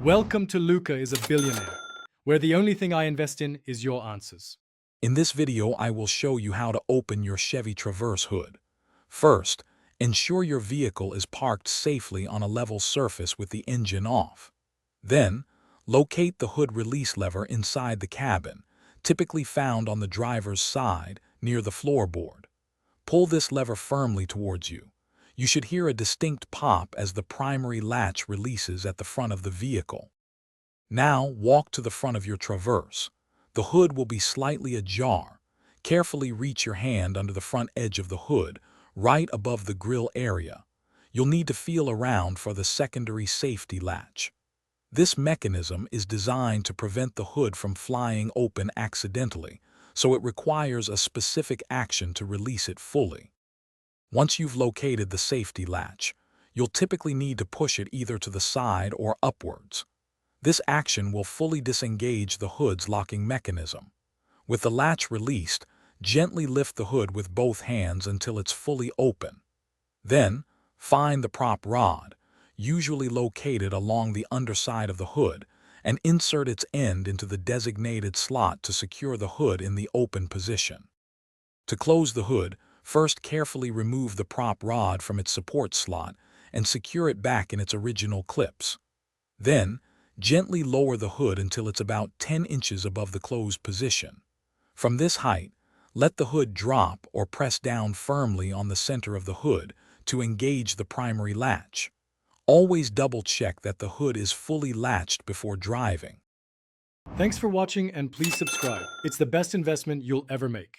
Welcome to Luca is a Billionaire, where the only thing I invest in is your answers. In this video, I will show you how to open your Chevy Traverse hood. First, ensure your vehicle is parked safely on a level surface with the engine off. Then, locate the hood release lever inside the cabin, typically found on the driver's side near the floorboard. Pull this lever firmly towards you. You should hear a distinct pop as the primary latch releases at the front of the vehicle. Now walk to the front of your Traverse. The hood will be slightly ajar. Carefully reach your hand under the front edge of the hood, right above the grille area. You'll need to feel around for the secondary safety latch. This mechanism is designed to prevent the hood from flying open accidentally, so it requires a specific action to release it fully. Once you've located the safety latch, you'll typically need to push it either to the side or upwards. This action will fully disengage the hood's locking mechanism. With the latch released, gently lift the hood with both hands until it's fully open. Then, find the prop rod, usually located along the underside of the hood, and insert its end into the designated slot to secure the hood in the open position. To close the hood, first carefully remove the prop rod from its support slot and secure it back in its original clips. Then, gently lower the hood until it's about 10 inches above the closed position. From this height, let the hood drop or press down firmly on the center of the hood to engage the primary latch. Always double-check that the hood is fully latched before driving. Thanks for watching and please subscribe. It's the best investment you'll ever make.